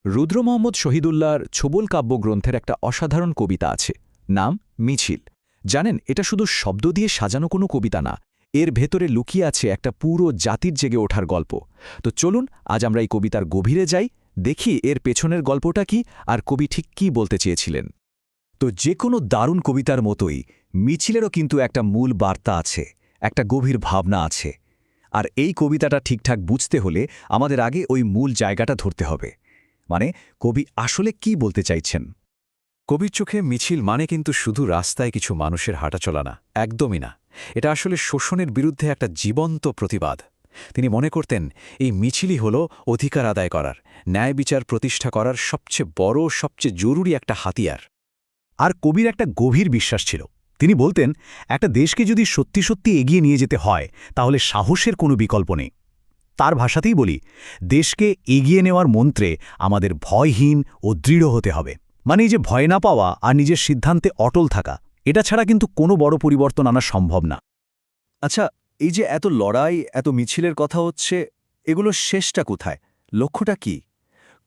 রুদ্র মোহাম্মদ শহীদুল্লাহর ছোবল কাব্যগ্রন্থের একটা অসাধারণ কবিতা আছে, নাম মিছিল। জানেন, এটা শুধু শব্দ দিয়ে সাজানো কোনো কবিতা না, এর ভেতরে লুকিয়ে আছে একটা পুরো জাতির জেগে ওঠার গল্প। তো চলুন আজ আমরা এই কবিতার গভীরে যাই, দেখি এর পেছনের গল্পটা কি আর কবি ঠিক কী বলতে চেয়েছিলেন। তো যে কোনো দারুণ কবিতার মতোই মিছিলেরও কিন্তু একটা মূল বার্তা আছে, একটা গভীর ভাবনা আছে। আর এই কবিতাটা ঠিকঠাক বুঝতে হলে আমাদের আগে ওই মূল জায়গাটা ধরতে হবে, মানে কবি আসলে কি বলতে চাইছেন। কবির চোখে মিছিল মানে কিন্তু শুধু রাস্তায় কিছু মানুষের হাঁটাচলা না, একদমই না। এটা আসলে শোষণের বিরুদ্ধে একটা জীবন্ত প্রতিবাদ। তিনি মনে করতেন এই মিছিলই হল অধিকার আদায় করার, ন্যায় বিচার প্রতিষ্ঠা করার সবচেয়ে বড়, সবচেয়ে জরুরি একটা হাতিয়ার। আর কবির একটা গভীর বিশ্বাস ছিল। তিনি বলতেন, একটা দেশকে যদি সত্যি সত্যি এগিয়ে নিয়ে যেতে হয় তাহলে সাহসের কোনো বিকল্প নেই। তার ভাষাতেই বলি, দেশকে এগিয়ে নেওয়ার মন্ত্রে আমাদের ভয়হীন ও দৃঢ় হতে হবে। মানে এই যে ভয় না পাওয়া আর নিজের সিদ্ধান্তে অটল থাকা, এটা ছাড়া কিন্তু কোনো বড় পরিবর্তন আনা সম্ভব না। আচ্ছা, এই যে এত লড়াই, এত মিছিলের কথা হচ্ছে, এগুলোর শেষটা কোথায়? লক্ষ্যটা কি?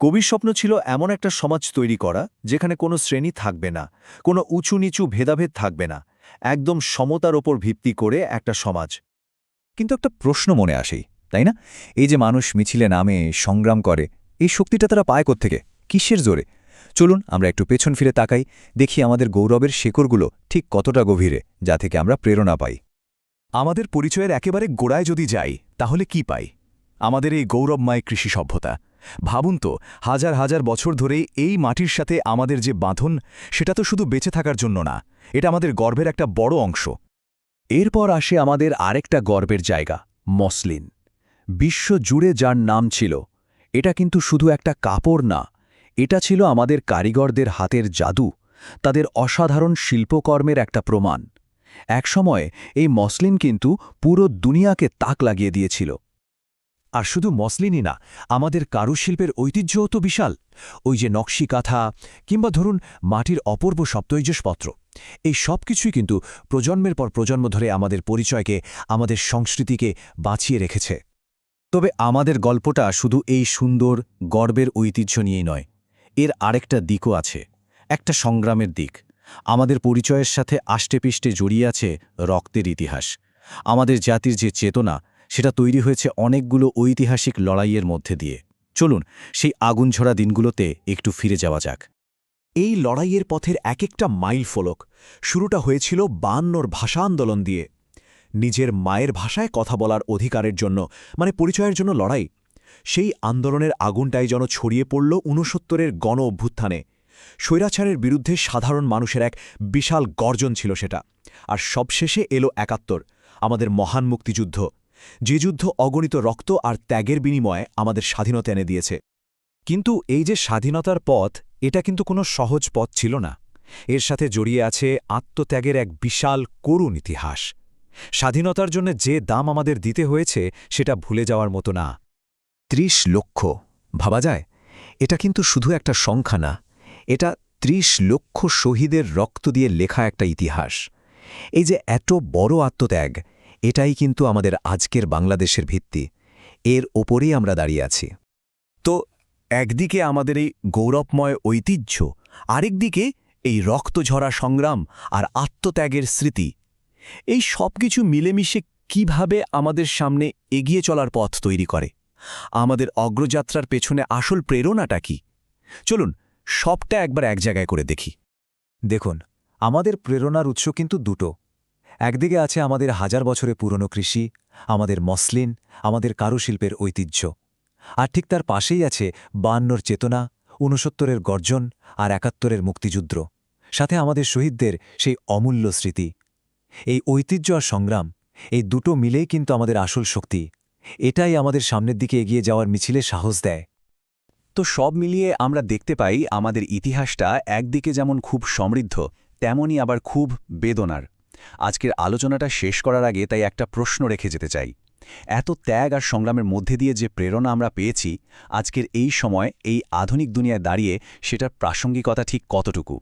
কবির স্বপ্ন ছিল এমন একটা সমাজ তৈরি করা যেখানে কোনো শ্রেণী থাকবে না, কোনো উঁচু নিচু ভেদাভেদ থাকবে না, একদম সমতার ওপর ভিত্তি করে একটা সমাজ। কিন্তু একটা প্রশ্ন মনে আসেই, তাই না? এই যে মানুষ মিছিলে নামে, সংগ্রাম করে, এই শক্তিটা তারা পায় কোত্থেকে, কিসের জোরে? চলুন আমরা একটু পেছন ফিরে তাকাই, দেখি আমাদের গৌরবের শেকড়গুলো ঠিক কতটা গভীরে, যা থেকে আমরা প্রেরণা পাই। আমাদের পরিচয়ের একেবারে গোড়ায় যদি যাই, তাহলে কি পাই? আমাদের এই গৌরবময় কৃষি সভ্যতা। ভাবুন তো, হাজার হাজার বছর ধরে এই মাটির সাথে আমাদের যে বাঁধন, সেটা তো শুধু বেঁচে থাকার জন্য না, এটা আমাদের গর্বের একটা বড় অংশ। এরপর আসে আমাদের আরেকটা গর্বের জায়গা, মসলিন। বিশ্ব জুড়ে যার নাম ছিল, এটা কিন্তু শুধু একটা কাপড় না, এটা ছিল আমাদের কারিগরদের হাতের জাদু, তাদের অসাধারণ শিল্পকর্মের একটা প্রমাণ। একসময় এই মসলিন কিন্তু পুরো দুনিয়াকে তাক লাগিয়ে দিয়েছিল। আর শুধু মসলিনই না, আমাদের কারুশিল্পের ঐতিহ্যও তো বিশাল। ওই যে নকশি কাঁথা, কিংবা ধরুন মাটির অপূর্ব সপ্তৈজসপত্র, এই সব কিছুই কিন্তু প্রজন্মের পর প্রজন্ম ধরে আমাদের পরিচয়কে, আমাদের সংস্কৃতিকে বাঁচিয়ে রেখেছে। তবে আমাদের গল্পটা শুধু এই সুন্দর গর্বের ঐতিহ্য নিয়েই নয়, এর আরেকটা দিকও আছে, একটা সংগ্রামের দিক। আমাদের পরিচয়ের সাথে আষ্টেপৃষ্ঠে জড়িয়ে আছে রক্তের ইতিহাস। আমাদের জাতির যে চেতনা, সেটা তৈরি হয়েছে অনেকগুলো ঐতিহাসিক লড়াইয়ের মধ্যে দিয়ে। চলুন সেই আগুনঝরা দিনগুলোতে একটু ফিরে যাওয়া যাক। এই লড়াইয়ের পথের এক একটা মাইল ফলক শুরুটা হয়েছিল ৫২র ভাষা আন্দোলন দিয়ে। নিজের মায়ের ভাষায় কথা বলার অধিকারের জন্য, মানে পরিচয়ের জন্য লড়াই। সেই আন্দোলনের আগুনটাই যেন ছড়িয়ে পড়ল ৬৯-এর গণ অভ্যুত্থানে। স্বৈরাচারের বিরুদ্ধে সাধারণ মানুষের এক বিশাল গর্জন ছিল সেটা। আর সবশেষে এলো ৭১, আমাদের মহান মুক্তিযুদ্ধ, যে যুদ্ধ অগণিত রক্ত আর ত্যাগের বিনিময়ে আমাদের স্বাধীনতা এনে দিয়েছে। কিন্তু এই যে স্বাধীনতার পথ, এটা কিন্তু কোনো সহজ পথ ছিল না। এর সাথে জড়িয়ে আছে আত্মত্যাগের এক বিশাল করুণ ইতিহাস। স্বাধীনতার জন্য যে দাম আমাদের দিতে হয়েছে, সেটা ভুলে যাওয়ার মতো না। ৩০ লক্ষ, ভাবা যায়? এটা কিন্তু শুধু একটা সংখ্যা না, এটা ৩০ লক্ষ শহীদের রক্ত দিয়ে লেখা একটা ইতিহাস। এই যে এত বড় আত্মত্যাগ, এটাই কিন্তু আমাদের আজকের বাংলাদেশের ভিত্তি। এর ওপরেই আমরা দাঁড়িয়ে আছি। তো একদিকে আমাদের এই গৌরবময় ঐতিহ্য, আরেকদিকে এই রক্তঝরা সংগ্রাম আর আত্মত্যাগের স্মৃতি। এই সব কিছু মিলেমিশে কিভাবে আমাদের সামনে এগিয়ে চলার পথ তৈরি করে? আমাদের অগ্রযাত্রার পেছনে আসল প্রেরণাটা কি? চলুন সবটা একবার এক জায়গায় করে দেখি। দেখুন, আমাদের প্রেরণার উৎস কিন্তু দুটো। একদিকে আছে আমাদের হাজার বছরে পুরনো কৃষি, আমাদের মসলিন, আমাদের কারুশিল্পের ঐতিহ্য। আর ঠিক তার পাশেই আছে ৫২র চেতনা, ৬৯-এর গর্জন আর ৭১-এর মুক্তিযুদ্ধ, সাথে আমাদের শহীদদের সেই অমূল্য স্মৃতি। এই ঐতিহ্য আর সংগ্রাম, এই দুটো মিলেই কিন্তু আমাদের আসল শক্তি। এটাই আমাদের সামনের দিকে এগিয়ে যাওয়ার মিছিলে সাহস দেয়। তো সব মিলিয়ে আমরা দেখতে পাই আমাদের ইতিহাসটা একদিকে যেমন খুব সমৃদ্ধ, তেমনই আবার খুব বেদনার। আজকের আলোচনাটা শেষ করার আগে তাই একটা প্রশ্ন রেখে যেতে চাই। এত ত্যাগ আর সংগ্রামের মধ্যে দিয়ে যে প্রেরণা আমরা পেয়েছি, আজকের এই সময় এই আধুনিক দুনিয়ায় দাঁড়িয়ে সেটার প্রাসঙ্গিকতা ঠিক কতটুকু?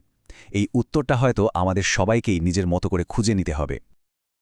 এই উত্তরটা হয়তো আমাদের সবাইকেই নিজের মতো করে খুঁজে নিতে হবে।